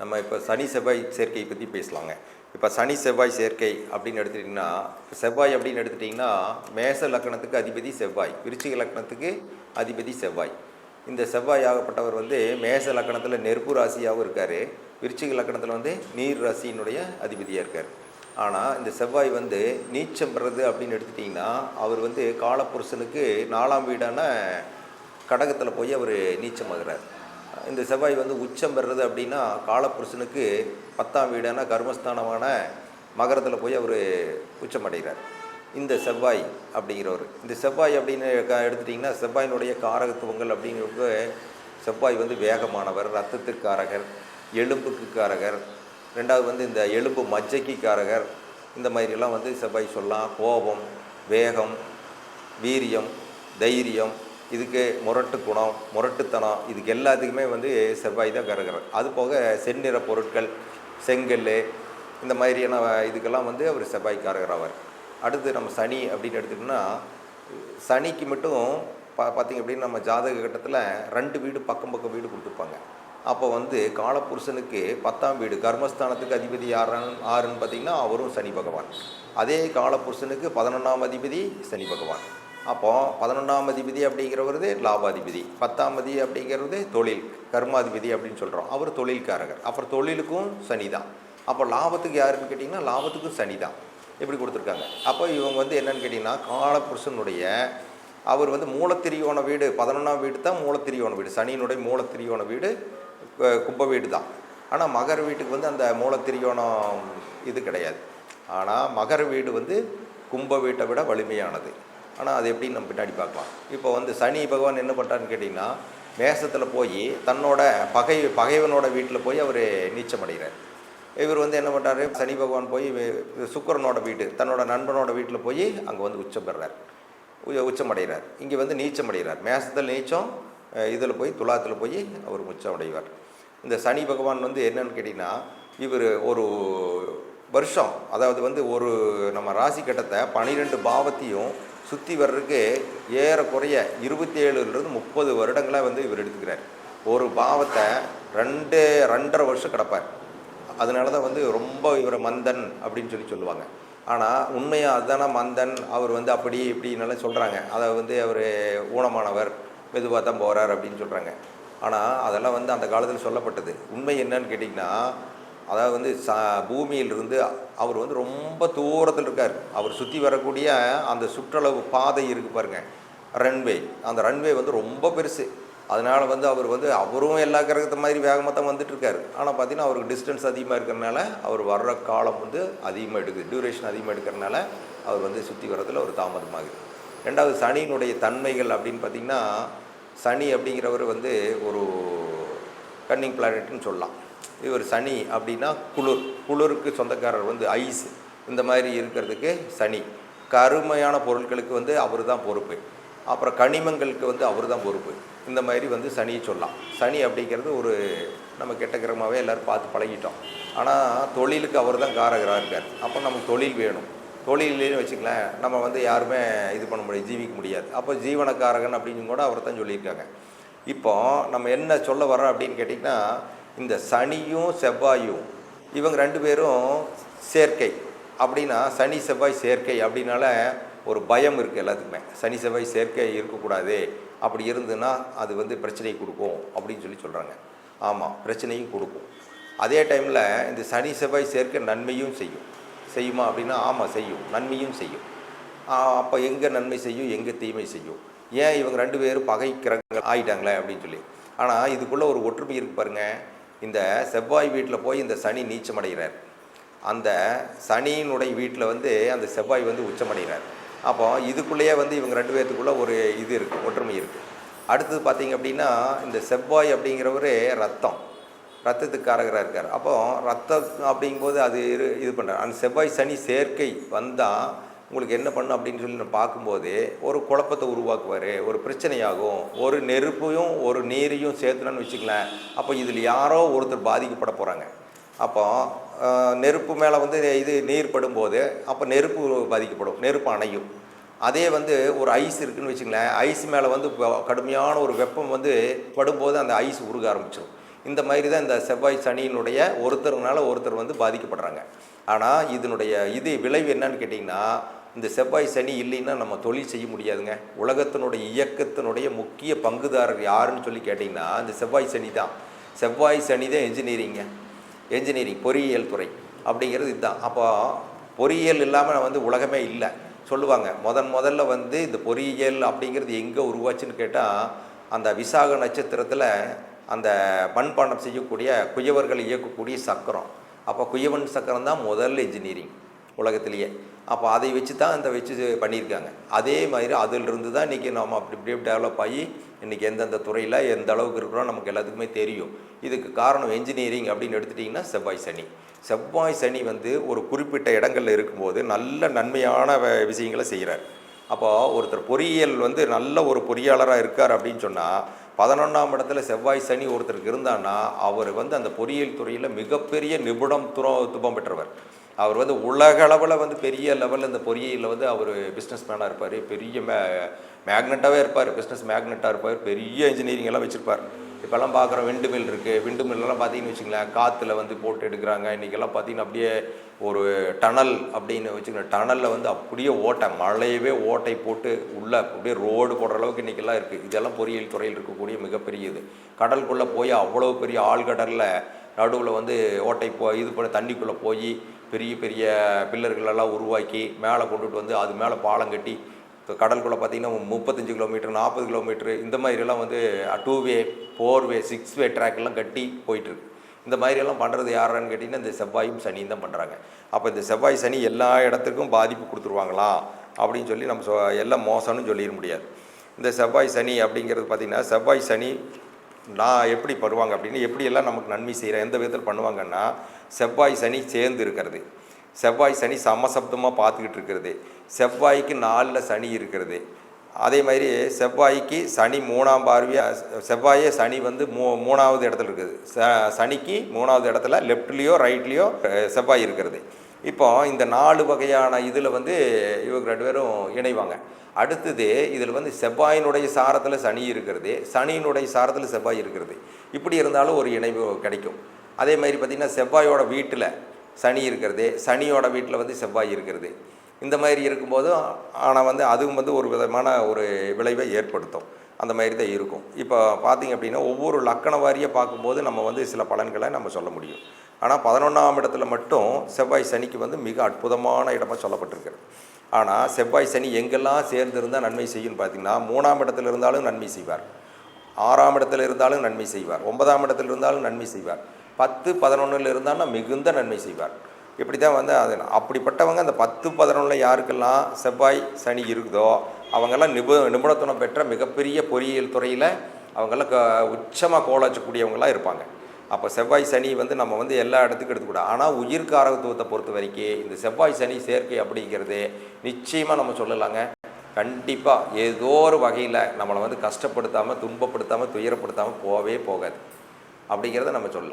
நம்ம இப்போ சனி செவ்வாய் சேர்க்கை பற்றி பேசலாங்க. இப்போ சனி செவ்வாய் சேர்க்கை அப்படின்னு எடுத்துட்டிங்கன்னா, செவ்வாய் அப்படின்னு எடுத்துட்டிங்கன்னா மேச லக்னத்துக்கு அதிபதி செவ்வாய், விருச்சிக லக்னத்துக்கு அதிபதி செவ்வாய். இந்த செவ்வாய் ஆகப்பட்டவர் வந்து மேச லக்னத்தில் நெருப்பு ராசியாகவும் இருக்கார், விருச்சிக லக்னத்தில் வந்து நீர் ராசியினுடைய அதிபதியாக இருக்கார். ஆனால் இந்த செவ்வாய் வந்து நீச்சம் பெறது அப்படின்னு எடுத்துட்டிங்கன்னா, அவர் வந்து காலப்புருஷனுக்கு 4ஆம் வீடான கடகத்தில் போய் அவர் நீச்சமாகிறார். இந்த செவ்வாய் வந்து உச்சம் பெறுறது அப்படின்னா காலப்புருஷனுக்கு 10ஆம் வீடான கர்மஸ்தானமான மகரத்தில் போய் அவர் உச்சம் அடைகிறார். இந்த செவ்வாய் அப்படிங்கிறவர், இந்த செவ்வாய் அப்படின்னு எடுத்துட்டிங்கன்னா செவ்வாயினுடைய காரகத்துவங்கள் அப்படிங்கிறது, செவ்வாய் வந்து வேகமானவர், ரத்தத்திற்கு காரகர், எலும்புக்கு காரகர், ரெண்டாவது வந்து இந்த எலும்பு மஜ்ஜைக்கு காரகர். இந்த மாதிரிலாம் வந்து செவ்வாய் சொல்லலாம். கோபம், வேகம், வீரியம், தைரியம், இதுக்கு முரட்டு குணம், முரட்டுத்தனம், இதுக்கு எல்லாத்துக்குமே வந்து செவ்வாய் தான் காரகர். அது போக செந்நிற பொருட்கள், செங்கல், இந்த மாதிரியான இதுக்கெல்லாம் வந்து அவர் செவ்வாய் காரகர் ஆவார். அடுத்து நம்ம சனி அப்படின்னு எடுத்துக்கிட்டோம்னா, சனிக்கு மட்டும் பார்த்திங்க அப்படின்னா நம்ம ஜாதக கட்டத்தில் 2 வீடு பக்கம் பக்கம் வீடு கொடுத்துருப்பாங்க. அப்போ வந்து காலப்புருஷனுக்கு 10ஆம் வீடு கர்மஸ்தானத்துக்கு அதிபதி ஆறுன்னு பார்த்திங்கன்னா அவரும் சனி பகவான். அதே காலப்புருஷனுக்கு 11ஆம் அதிபதி சனி பகவான். அப்போ 11ஆம் அதிபதி அப்படிங்கிறவரது லாபாதிபதி, 10ஆம் அதிபதி அப்படிங்கிறது தொழில் கர்மாதிபதி அப்படின்னு சொல்கிறோம், அவர் தொழில்காரகர். அப்புறம் தொழிலுக்கும் சனி தான். அப்போ லாபத்துக்கு யாருன்னு கேட்டிங்கன்னா லாபத்துக்கும் சனி தான். இப்படி கொடுத்துருக்காங்க. அப்போ இவங்க வந்து என்னென்னு கேட்டிங்கன்னா, காலப்புருஷனுடைய அவர் வந்து மூலத்திரியோண வீடு 11ஆம் வீடு தான் மூலத்திரியோண வீடு. சனியினுடைய மூலத்திரியோண வீடு கும்ப வீடு தான். ஆனால் மகர வீட்டுக்கு வந்து அந்த மூலத்திரியோணம் இது கிடையாது. ஆனால் மகர வீடு வந்து கும்ப வீட்டை விட வலிமையானது. ஆனால் அது எப்படின்னு நம்ம பின்னாடி பார்க்கலாம். இப்போ வந்து சனி பகவான் என்ன பண்ணுறான்னு கேட்டிங்கன்னா, மேசத்தில் போய் தன்னோட பகைவனோட வீட்டில் போய் அவர் நீச்சம் அடைகிறார். இவர் வந்து என்ன பண்ணுறாரு, சனி பகவான் போய் சுக்கிரனோட வீடு, தன்னோட நண்பனோட வீட்டில் போய் அங்கே வந்து உச்சம் பெறுறார், உச்சம் அடைகிறார். இங்கே வந்து நீச்சம் அடைகிறார். மேசத்தில் நீச்சம், இதில் போய் துலாத்தில் போய் அவர் உச்சம் அடைவார். இந்த சனி பகவான் வந்து என்னன்னு கேட்டிங்கன்னா, இவர் ஒரு வருஷம், அதாவது வந்து ஒரு நம்ம ராசி கட்டத்தை 12 பாவத்தையும் சுற்றி வர்றதுக்கு ஏறக்குறைய 27லேருந்து 30 வருடங்களாக வந்து இவர் எடுத்துக்கிறார். ஒரு பாவத்தை 2.5 வருஷம் கிடப்பார். அதனால தான் வந்து ரொம்ப இவரை மந்தன் அப்படின்னு சொல்லுவாங்க. ஆனால் உண்மையாக அதுதானே மந்தன், அவர் வந்து அப்படி இப்படின்னாலும் சொல்கிறாங்க. அதை வந்து அவர் ஊனமானவர், மெதுவாக தான் போகிறார் அப்படின்னு சொல்கிறாங்க. ஆனால் அதெல்லாம் வந்து அந்த காலத்தில் சொல்லப்பட்டது. உண்மை என்னன்னு கேட்டிங்கன்னா, அதாவது வந்து பூமியிலிருந்து அவர் வந்து ரொம்ப தூரத்தில் இருக்கார். அவர் சுற்றி வரக்கூடிய அந்த சுற்றளவு பாதை இருக்குது பாருங்கள், ரன்வே, அந்த ரன்வே வந்து ரொம்ப பெருசு. அதனால் வந்து அவரும் எல்லா கிரகத்தை மாதிரி வேகமாக தான் வந்துட்டுருக்கார். ஆனால் பார்த்திங்கன்னா அவருக்கு டிஸ்டன்ஸ் அதிகமாக இருக்கிறனால அவர் வர்ற காலம் வந்து அதிகமாக எடுக்குது, டியூரேஷன் அதிகமாக எடுக்கிறனால அவர் வந்து சுற்றி வரதில் ஒரு தாமதமாகுது. ரெண்டாவது சனியினுடைய தன்மைகள் அப்படின்னு பார்த்திங்கன்னா, சனி அப்படிங்கிறவர் வந்து ஒரு கன்னிங் பிளானட்னு சொல்லலாம். இவர் சனி அப்படின்னா குளிருக்கு சொந்தக்காரர், வந்து ஐஸ் இந்த மாதிரி இருக்கிறதுக்கு சனி. கருமையான பொருட்களுக்கு வந்து அவர் தான் பொறுப்பு. அப்புறம் கனிமங்களுக்கு வந்து அவர் தான் பொறுப்பு. இந்த மாதிரி வந்து சனியை சொல்லலாம். சனி அப்படிங்கிறது ஒரு நம்ம கெட்ட கிரகமாகவே எல்லோரும் பார்த்து பழகிட்டோம். ஆனால் தொழிலுக்கு அவர் தான் காரகராக இருக்கார். அப்போ நமக்கு தொழில் வேணும். தொழிலேன்னு வச்சுக்கலாம், நம்ம வந்து யாருமே இது பண்ண முடியாது, ஜீவிக்க முடியாது. அப்போ ஜீவனக்காரகன் அப்படின்னு கூட அவர் தான் சொல்லியிருக்காங்க. இப்போ நம்ம என்ன சொல்ல வரோம் அப்படின்னு கேட்டிங்கன்னா, இந்த சனியும் செவ்வாயும் இவங்க 2 பேரும் சேர்க்கை அப்படின்னா, சனி செவ்வாய் சேர்க்கை அப்படின்னால ஒரு பயம் இருக்குது எல்லாத்துக்குமே. சனி செவ்வாய் சேர்க்கை இருக்கக்கூடாது, அப்படி இருந்துன்னா அது வந்து பிரச்சனையை கொடுக்கும் அப்படின்னு சொல்கிறாங்க. ஆமாம், பிரச்சனையும் கொடுக்கும். அதே டைமில் இந்த சனி செவ்வாய் சேர்க்கை நன்மையும் செய்யுமா அப்படின்னா, ஆமாம் செய்யும், நன்மையும் செய்யும். அப்போ எங்கே நன்மை செய்யும், எங்கே தீமை செய்யும்? ஏன் இவங்க 2 பேரும் பகை கிரகங்கள் ஆகிட்டாங்களே அப்படின்னு சொல்லி. ஆனால் இதுக்குள்ளே ஒரு ஒற்றுமை இருக்குது பாருங்கள். இந்த செவ்வாய் வீட்டில் போய் இந்த சனி நீச்சமடைகிறார், அந்த சனியினுடைய வீட்டில் வந்து அந்த செவ்வாய் வந்து உச்சமடைகிறார். அப்போ இதுக்குள்ளேயே வந்து இவங்க 2 பேர்த்துக்குள்ளே ஒரு இது இருக்குது, ஒற்றுமை இருக்குது. அடுத்தது பார்த்திங்க அப்படின்னா, இந்த செவ்வாய் அப்படிங்கிறவர் ரத்தத்துக்காரகராக இருக்கார். அப்போ ரத்தம் அப்படிங்கும்போது அது இது பண்ணுறார். அந்த செவ்வாய் சனி சேர்க்கை வந்தால் உங்களுக்கு என்ன பண்ணும் அப்படின்னு சொல்லி நான் பார்க்கும்போது ஒரு குழப்பத்தை உருவாக்குவார், ஒரு பிரச்சனையாகும். ஒரு நெருப்பையும் ஒரு நீரையும் சேர்த்துனான்னு வச்சுக்கலாம். அப்போ இதில் யாரோ ஒருத்தர் பாதிக்கப்பட போகிறாங்க. அப்போ நெருப்பு மேலே வந்து இது நீர் படும்போது அப்போ நெருப்பு பாதிக்கப்படும், நெருப்பு அணையும். அதே வந்து ஒரு ஐஸ் இருக்குதுன்னு வச்சுங்களேன், ஐஸ் மேலே வந்து கடுமையான ஒரு வெப்பம் வந்து படும்போது அந்த ஐஸ் உருக ஆரம்பிச்சிடும். இந்த மாதிரி தான் இந்த செவ்வாய் சனியினுடைய ஒருத்தருனால ஒருத்தர் வந்து பாதிக்கப்படுறாங்க. ஆனால் இதனுடைய விளைவு என்னன்னு கேட்டிங்கன்னா, இந்த செவ்வாய் சனி இல்லைன்னா நம்ம தொழில் செய்ய முடியாதுங்க. உலகத்தினுடைய இயக்கத்தினுடைய முக்கிய பங்குதாரர் யாருன்னு சொல்லி கேட்டிங்கன்னா இந்த செவ்வாய் சனி தான். செவ்வாய் சனி தான் என்ஜினியரிங் பொறியியல் துறை அப்படிங்கிறது இதுதான். அப்போ பொறியியல் இல்லாமல் வந்து உலகமே இல்லை சொல்லுவாங்க. முதல்ல வந்து இந்த பொறியியல் அப்படிங்கிறது எங்கே உருவாச்சுன்னு கேட்டால், அந்த விசாக நட்சத்திரத்தில் அந்த மண்பாண்டம் செய்யக்கூடிய குயவர்கள் இயக்கக்கூடிய சக்கரம். அப்போ குயவன் சக்கரம் தான் முதல் இன்ஜினியரிங் உலகத்திலேயே. அப்போ அதை வச்சு தான் பண்ணியிருக்காங்க. அதே மாதிரி அதிலிருந்து தான் இன்றைக்கி நம்ம அப்படி இப்படியே டெவலப் ஆகி இன்றைக்கி எந்தெந்த துறையில் எந்த அளவுக்கு இருக்கிறோம் நமக்கு எல்லாத்துக்குமே தெரியும். இதுக்கு காரணம் என்ஜினியரிங் அப்படின்னு எடுத்துட்டிங்கன்னா செவ்வாய் சனி வந்து ஒரு குறிப்பிட்ட இடங்களில் இருக்கும்போது நல்ல நன்மையான விஷயங்களை செய்கிறார். அப்போது ஒருத்தர் பொறியியல் வந்து நல்ல ஒரு பொறியாளராக இருக்கார் அப்படின்னு சொன்னால் 11ஆம் இடத்துல செவ்வாய் சனி ஒருத்தருக்கு இருந்தான்னா அவர் வந்து அந்த பொறியியல் துறையில் மிகப்பெரிய துபம் பெற்றவர். அவர் வந்து உலக அளவில் வந்து பெரிய லெவலில் இந்த பொறியியலில் வந்து அவர் பிஸ்னஸ் மேனாக இருப்பார். பெரிய மேக்னெட்டாகவே இருப்பார், பிஸ்னஸ் மேக்னெட்டாக இருப்பார். பெரிய இன்ஜினியரிங் எல்லாம் வச்சுருப்பார். இப்போல்லாம் பார்க்குறோம் விண்டு மில் இருக்குது. விண்டு மில்லெல்லாம் பார்த்தீங்கன்னு வச்சுங்களேன், காற்றுல வந்து போட்டு எடுக்கிறாங்க. இன்றைக்கெல்லாம் பார்த்தீங்கன்னா அப்படியே ஒரு டனல் அப்படின்னு வச்சுக்கோங்க, டனலில் வந்து அப்படியே மழையவே ஓட்டை போட்டு உள்ளே அப்படியே ரோடு போடுற அளவுக்கு இன்றைக்கெல்லாம் இருக்குது. இதெல்லாம் பொறியியல் துறையில் இருக்கக்கூடிய மிகப்பெரிய இது. கடலுக்குள்ளே போய் அவ்வளோ பெரிய ஆழ்கடலில் நடுவில் வந்து ஓட்டை பண்ண தண்ணிக்குள்ளே போய் பெரிய பெரிய பில்லர்களெல்லாம் உருவாக்கி மேலே கொண்டுட்டு வந்து அது மேலே பாலம் கட்டி கடலுக்குள்ளே பார்த்திங்கன்னா 35 கிலோமீட்டர் 40 கிலோமீட்டரு இந்த மாதிரியெல்லாம் வந்து 2 வே 4 வே 6 வே ட்ராக்கெல்லாம் கட்டி போயிட்டுருக்கு. இந்த மாதிரியெல்லாம் பண்ணுறது யாரான்னு கேட்டிங்கன்னா இந்த செவ்வாயும் சனியும் தான் பண்ணுறாங்க. அப்போ இந்த செவ்வாய் சனி எல்லா இடத்துக்கும் பாதிப்பு கொடுத்துருவாங்களா அப்படின்னு சொல்லி நம்ம எல்லாம் மோசம்னு சொல்லிட முடியாது. இந்த செவ்வாய் சனி அப்படிங்கிறது பார்த்திங்கன்னா செவ்வாய் சனி நான் எப்படி பண்ணுவாங்க அப்படின்னு எப்படியெல்லாம் நமக்கு நன்மை செய்கிறேன் எந்த விதத்தில் பண்ணுவாங்கன்னா, செவ்வாய் சனி சேர்ந்து இருக்கிறது, செவ்வாய் சனி சமசப்தமாக பார்த்துக்கிட்டு இருக்கிறது, செவ்வாய்க்கு 4ல் சனி இருக்கிறது. அதே மாதிரி செவ்வாய்க்கு சனி 3ஆம் பார்வையாக செவ்வாயே சனி வந்து 3வது இடத்துல இருக்குது. சனிக்கு 3வது இடத்துல லெஃப்ட்லேயோ ரைட்லேயோ செவ்வாய் இருக்கிறது. இப்போ இந்த 4 வகையான இதில் வந்து இவங்க 2 பேரும் இணைவாங்க. அடுத்தது இதில் வந்து செவ்வாயினுடைய சாரத்தில் சனி இருக்கிறது, சனியினுடைய சாரத்தில் செவ்வாய் இருக்கிறது. இப்படி இருந்தாலும் ஒரு இணைவு கிடைக்கும். அதே மாதிரி பார்த்திங்கன்னா செவ்வாயோட வீட்டில் சனி இருக்கிறது, சனியோட வீட்டில் வந்து செவ்வாய் இருக்கிறது. இந்த மாதிரி இருக்கும்போது ஆனால் வந்து அதுவும் வந்து ஒரு விதமான ஒரு விளைவை ஏற்படுத்தும். அந்த மாதிரி தான் இருக்கும். இப்போ பார்த்திங்க அப்படின்னா ஒவ்வொரு லக்கண வாரியாக பார்க்கும்போது நம்ம வந்து சில பலன்களை நம்ம சொல்ல முடியும். ஆனால் 11ஆம் இடத்துல மட்டும் செவ்வாய் சனிக்கு வந்து மிக அற்புதமான இடமாக சொல்லப்பட்டிருக்கிறது. ஆனால் செவ்வாய் சனி எங்கெல்லாம் சேர்ந்திருந்தால் நன்மை செய்யும்னு பார்த்திங்கன்னா 3ஆம் இடத்துல இருந்தாலும் நன்மை செய்வார், 6ஆம் இடத்துல இருந்தாலும் நன்மை செய்வார், 9ஆம் இடத்துல இருந்தாலும் நன்மை செய்வார், 10 11 இருந்தாலும் மிகுந்த நன்மை செய்வார். இப்படி தான் வந்து அது அப்படிப்பட்டவங்க அந்த 10 11 யாருக்கெல்லாம் செவ்வாய் சனி இருக்குதோ அவங்கெல்லாம் நிபுணத்துவம் பெற்ற மிகப்பெரிய பொறியியல் துறையில் அவங்கெல்லாம் உச்சமாக கோலாச்சக்கூடியவங்களாம் இருப்பாங்க. அப்போ செவ்வாய் சனி வந்து நம்ம வந்து எல்லா இடத்துக்கும் எடுத்துக்கூடாது. ஆனால் உயிர்காரகத்துவத்தை பொறுத்த வரைக்கும் இந்த செவ்வாய் சனி சேர்க்கை அப்படிங்கிறது நிச்சயமாக நம்ம சொல்லலாங்க. கண்டிப்பாக ஏதோ ஒரு வகையில் நம்மளை வந்து கஷ்டப்படுத்தாமல் துன்பப்படுத்தாமல் துயரப்படுத்தாமல் போகவே போகாது அப்படிங்கிறத நம்ம சொல்லலாம்.